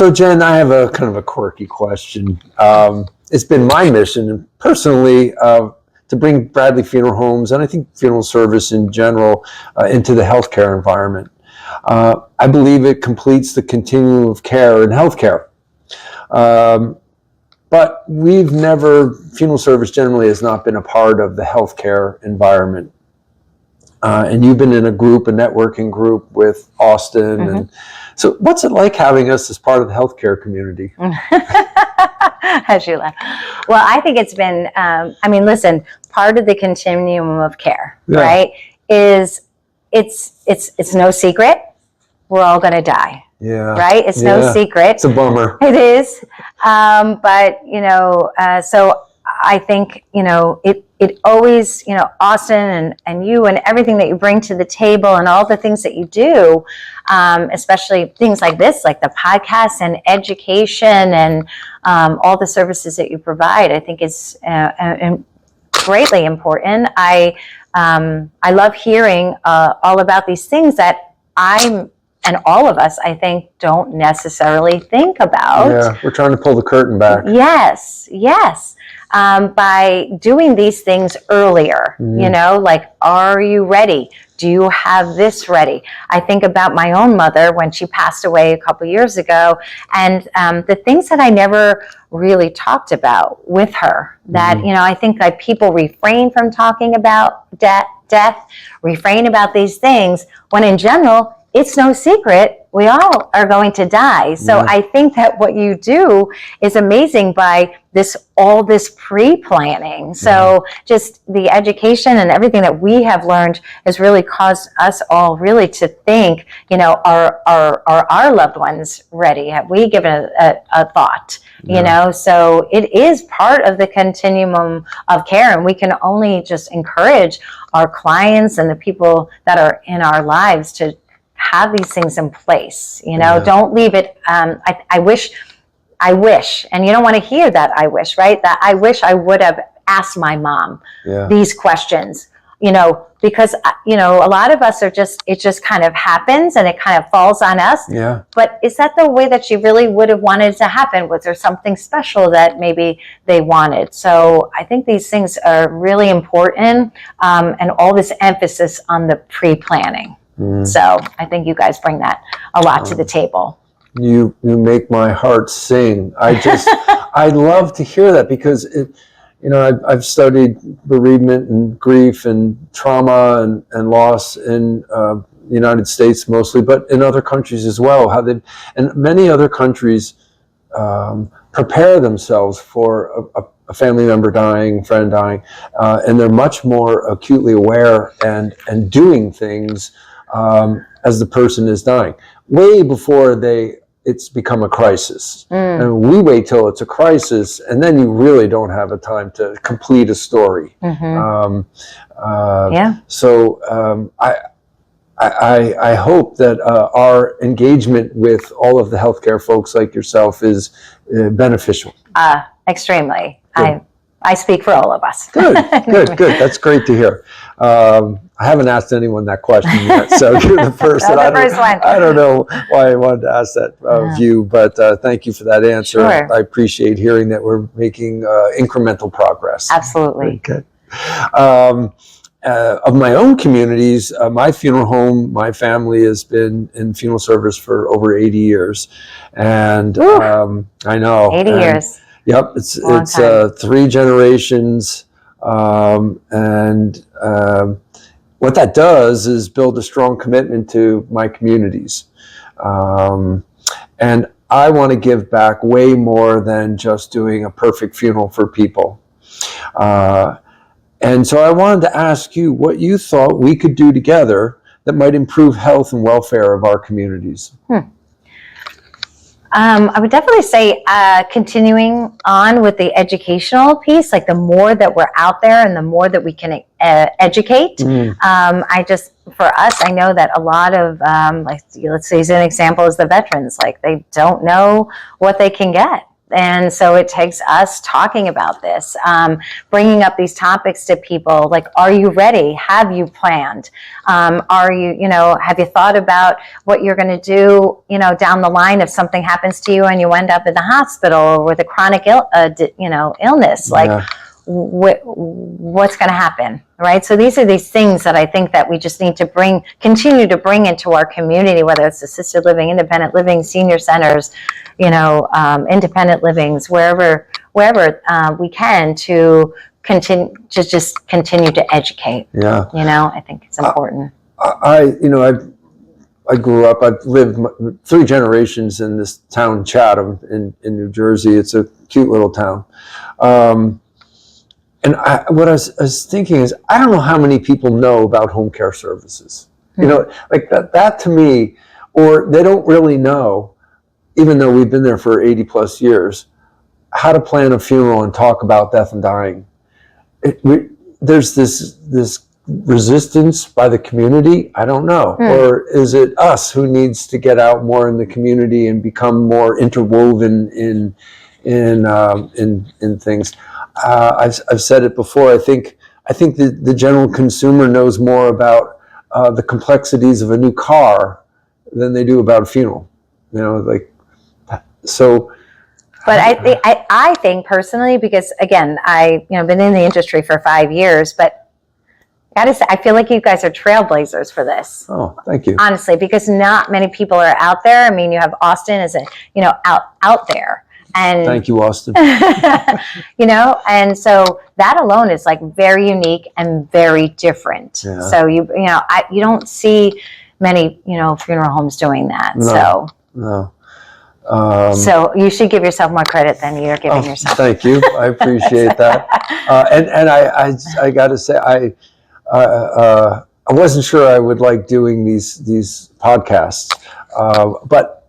So Jen, I have a kind of a quirky question. It's been my mission personally to bring Bradley Funeral Homes, and I think funeral service in general, into the healthcare environment. I believe it completes the continuum of care in healthcare. But funeral service generally has not been a part of the healthcare environment. And you've been in a networking group with Austin. And so what's it like having us as part of the healthcare community? As you laugh. Well, I think it's been, listen, part of the continuum of care, right, is it's no secret. We're all going to die. Yeah. Right? It's no secret. It's a bummer. It is. But, so I think, it always, Austin and you and everything that you bring to the table and all the things that you do, especially things like this, like the podcast and education and all the services that you provide, I think is greatly important. I love hearing all about these things that and all of us, I think, don't necessarily think about. Yeah, we're trying to pull the curtain back. Yes. By doing these things earlier, like, are you ready? Do you have this ready? I think about my own mother when she passed away a couple years ago, and the things that I never really talked about with her that, I think that people refrain from talking about death, refrain about these things, when in general, it's no secret, we all are going to die. So I think that what you do is amazing by all this pre-planning. So just the education and everything that we have learned has really caused us all really to think, are our loved ones ready? Have we given a thought? So it is part of the continuum of care, and we can only just encourage our clients and the people that are in our lives to have these things in place. Don't leave it. I wish, and you don't want to hear that I wish, right? That I wish I would have asked my mom these questions, because, a lot of us it just kind of happens and it kind of falls on us. Yeah. But is that the way that she really would have wanted it to happen? Was there something special that maybe they wanted? So I think these things are really important, and all this emphasis on the pre-planning. So I think you guys bring that a lot to the table. You make my heart sing. I love to hear that, because I've studied bereavement and grief and trauma and loss in the United States mostly, but in other countries as well. And many other countries prepare themselves for a family member dying, friend dying, and they're much more acutely aware and doing things as the person is dying, way before it's become a crisis. And we wait till it's a crisis, and then you really don't have a time to complete a story. So I hope that our engagement with all of the healthcare folks like yourself is beneficial. Extremely. Good. I speak for all of us. Good. That's great to hear. I haven't asked anyone that question yet, so you're the first. I don't know why I wanted to ask that of you, but thank you for that answer. Sure. I appreciate hearing that we're making incremental progress. Absolutely. Okay. Of my own communities, my funeral home, my family has been in funeral service for over 80 years. And I know. 80 years. Yep, it's 3 generations, and what that does is build a strong commitment to my communities, and I want to give back way more than just doing a perfect funeral for people, and so I wanted to ask you what you thought we could do together that might improve health and welfare of our communities. I would definitely say continuing on with the educational piece, like the more that we're out there and the more that we can educate. For us, I know that a lot of, let's use an example as the veterans, like they don't know what they can get. And so it takes us talking about this, bringing up these topics to people, like, are you ready? Have you planned? Are you, have you thought about what you're going to do, down the line if something happens to you and you end up in the hospital or with a chronic illness? Like, Yeah. what's going to happen, right? So these are these things that I think that we just need to continue to bring into our community, whether it's assisted living, independent living, senior centers, independent livings, wherever we can, to continue to educate. Yeah. I think it's important. I grew up, I've lived 3 generations in this town, Chatham, in New Jersey. It's a cute little town. And what I was thinking is, I don't know how many people know about home care services. Like that to me, or they don't really know, even though we've been there for 80 plus years, how to plan a funeral and talk about death and dying. There's this resistance by the community. I don't know. Or is it us who needs to get out more in the community and become more interwoven in things? I've said it before. I think the general consumer knows more about the complexities of a new car than they do about a funeral. So. But I think personally, because again, I've been in the industry for 5 years, but I gotta say, I feel like you guys are trailblazers for this. Oh, thank you. Honestly, because not many people are out there. I mean, you have Austin as out there. And thank you, Austin. And so that alone is like very unique and very different. Yeah. So you don't see many funeral homes doing that. No. So you should give yourself more credit than you're giving yourself. Thank you. I appreciate that. And I got to say, I wasn't sure I would like doing these podcasts, but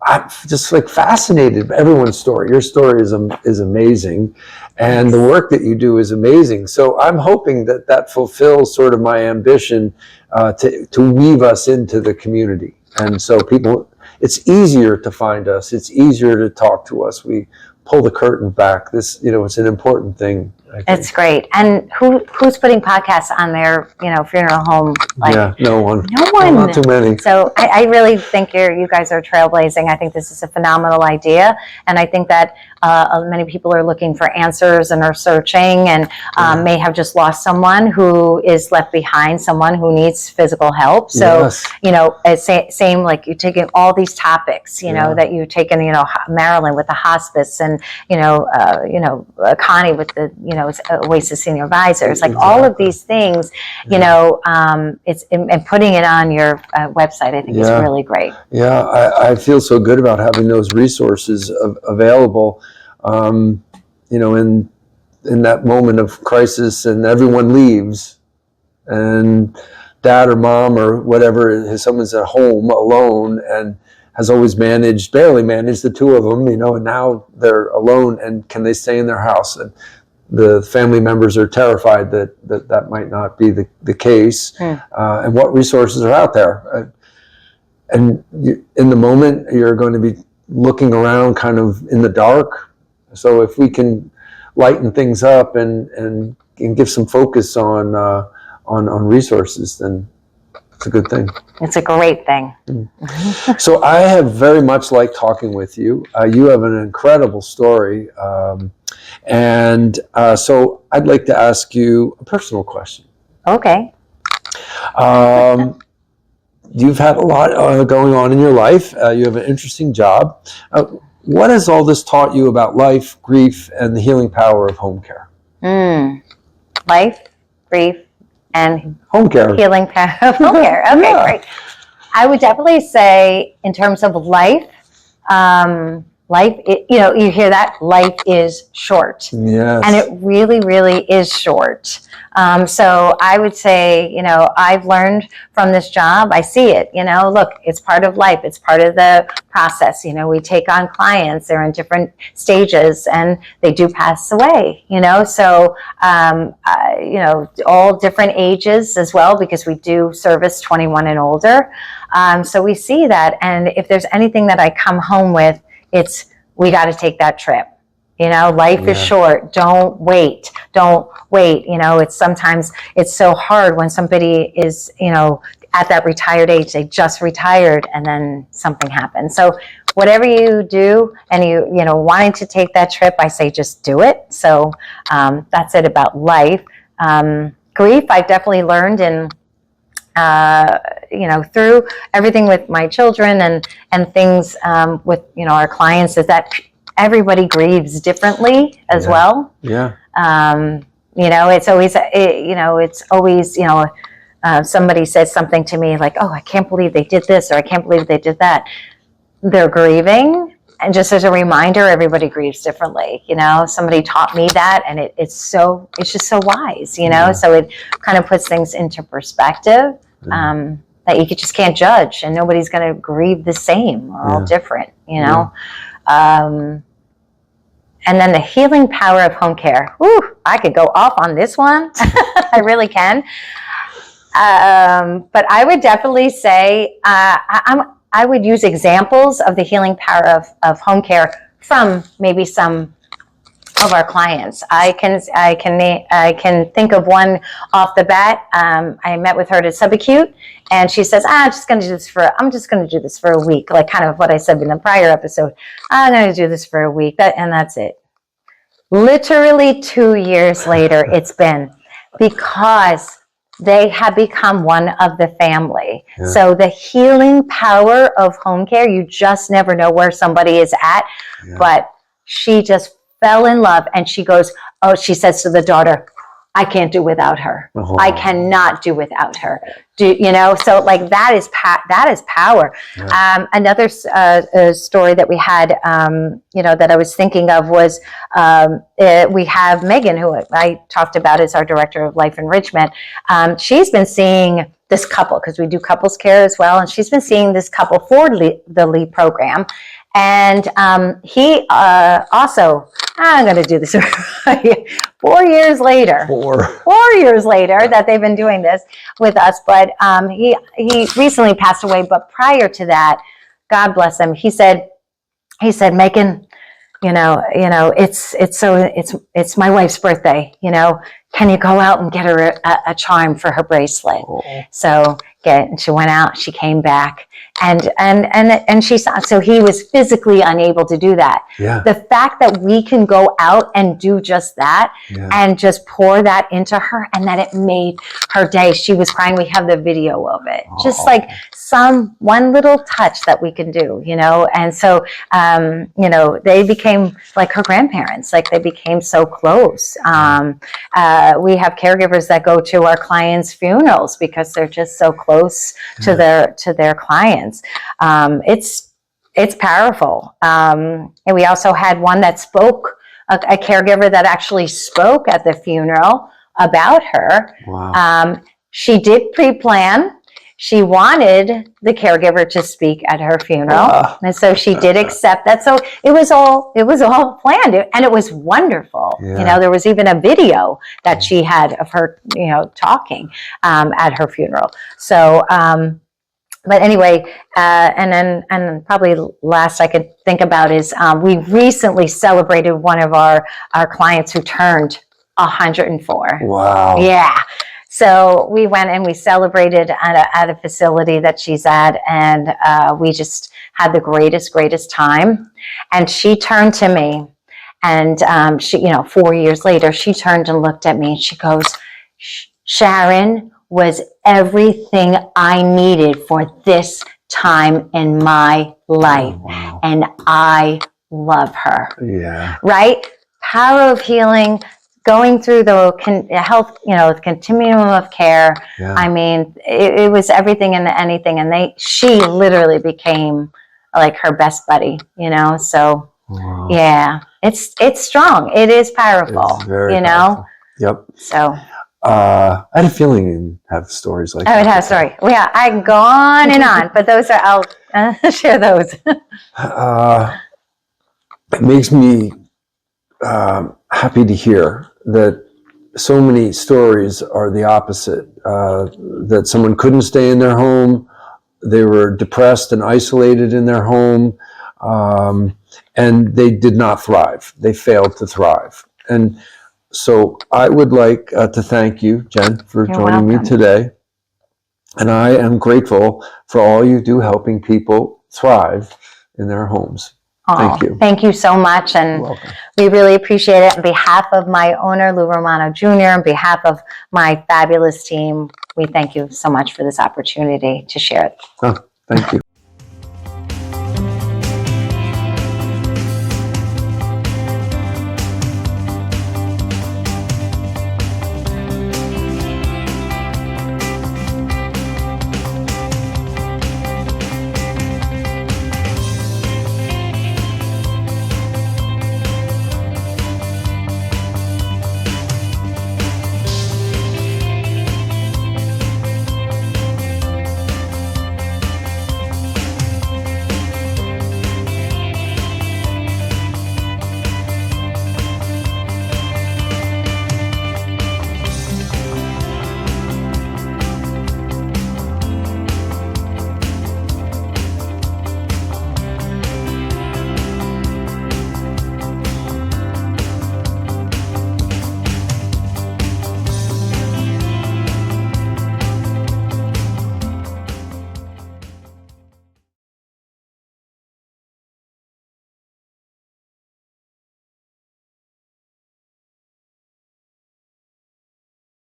I'm just like fascinated by everyone's story. Your story is amazing, and the work that you do is amazing. So I'm hoping that fulfills sort of my ambition to weave us into the community, and so it's easier to find us. It's easier to talk to us. We pull the curtain back. It's an important thing. It's great. And who's putting podcasts on their, funeral home? No one. No one. Not too many. So I really think you guys are trailblazing. I think this is a phenomenal idea. And I think that many people are looking for answers and are searching and may have just lost someone who is left behind, someone who needs physical help. So, same like you're taking all these topics, that you've taken, Marilyn with the hospice and, Connie with the, Oasis Senior Advisors, like all of these things, it's and putting it on your website, I think is really great. Yeah, I feel so good about having those resources available, in that moment of crisis, and everyone leaves, and dad or mom or whatever, someone's at home alone and has always barely managed the 2 of them, and now they're alone, and can they stay in their house? And the family members are terrified that might not be the case. And what resources are out there? And in the moment, you're going to be looking around kind of in the dark. So if we can lighten things up and give some focus on resources, then it's a good thing. It's a great thing. So I have very much liked talking with you. You have an incredible story. So I'd like to ask you a personal question. Okay. You've had a lot going on in your life. You have an interesting job. What has all this taught you about life, grief, and the healing power of home care? Life, grief, and home care. Healing power of home care. Okay, great. I would definitely say, in terms of life, you hear that life is short. Yes. And it really, really is short. So I would say, I've learned from this job. I see it, look, it's part of life. It's part of the process. We take on clients. They're in different stages and they do pass away, So, all different ages as well, because we do service 21 and older. So we see that. And if there's anything that I come home with, it's we got to take that trip. You know, life is short. Don't wait. You know, it's sometimes it's so hard when somebody is, you know, at that retired age, they just retired and then something happens. So whatever you do and you know, wanting to take that trip, I say just do it. So that's it about life. Grief, I definitely learned in, you know, through everything with my children and things with, you know, our clients, is that everybody grieves differently as well. Yeah. You know, it's always, you know, it's always, you know, somebody says something to me like, oh, I can't believe they did this, or I can't believe they did that. They're grieving. And just as a reminder, everybody grieves differently. You know, somebody taught me that, and it's just so wise, you know, so it kind of puts things into perspective, that you just can't judge, and nobody's going to grieve the same. We're all different, you know. And then the healing power of home care. Whew, I could go off on this one. I really can. But I would definitely say I would use examples of the healing power of home care from maybe some of our clients. I can think of one off the bat. I met with her at subacute, and she says, I'm just going to do this for a week, like kind of what I said in the prior episode. I'm going to do this for a week, and that's it. Literally 2 years later, it's been, because they have become one of the family. So the healing power of home care, you just never know where somebody is at. But she just fell in love, and she goes, oh, she says to the daughter, I can't do without her. I cannot do without her. You know, so like that is power. Another story that we had, you know, that I was thinking of was we have Megan, who I talked about as our director of life enrichment. She's been seeing this couple, because we do couples care as well, and she's been seeing this couple for the LEAP program. And he also, I'm going to do this 4 years later. 4 years later that they've been doing this with us. But he recently passed away. But prior to that, God bless him, he said, Megan, you know, it's my wife's birthday. You know, can you go out and get her a charm for her bracelet? So she went out. She came back. And she saw, so he was physically unable to do that. The fact that we can go out and do just that and just pour that into her, and that it made her day. She was crying. We have the video of it. Just like one little touch that we can do, you know. And so, you know, they became like her grandparents. Like they became so close. We have caregivers that go to our clients' funerals because they're just so close to their clients. It's powerful. And we also had one that spoke, a caregiver that actually spoke at the funeral about her. She did pre-plan. She wanted the caregiver to speak at her funeral, and so she did accept that. So it was all planned, and it was wonderful. You know, there was even a video that she had of her, you know, talking at her funeral. So, but anyway, and probably last I could think about is we recently celebrated one of our clients who turned 104. Wow! Yeah. So we went and we celebrated at a facility that she's at, and we just had the greatest time. And she turned to me, and she, you know, 4 years later, she turned and looked at me, and she goes, Sharon was everything I needed for this time in my life. And I love her. Right? Power of healing, going through the health, you know, the continuum of care. I mean, it was everything and anything. And she literally became like her best buddy, you know? So yeah, it's strong. It is powerful, it's very powerful. Yep. So. I had a feeling you'd have stories like that. I would have a story. Yeah, I can go on and on, but I'll share those. It makes me happy to hear that so many stories are the opposite, that someone couldn't stay in their home, they were depressed and isolated in their home, and they did not thrive. They failed to thrive. And so I would like to thank you, Jen, for You're joining welcome. me today. And I am grateful for all you do helping people thrive in their homes. Thank you. Thank you so much. And we really appreciate it. On behalf of my owner, Lou Romano Jr., on behalf of my fabulous team, we thank you so much for this opportunity to share it. Thank you.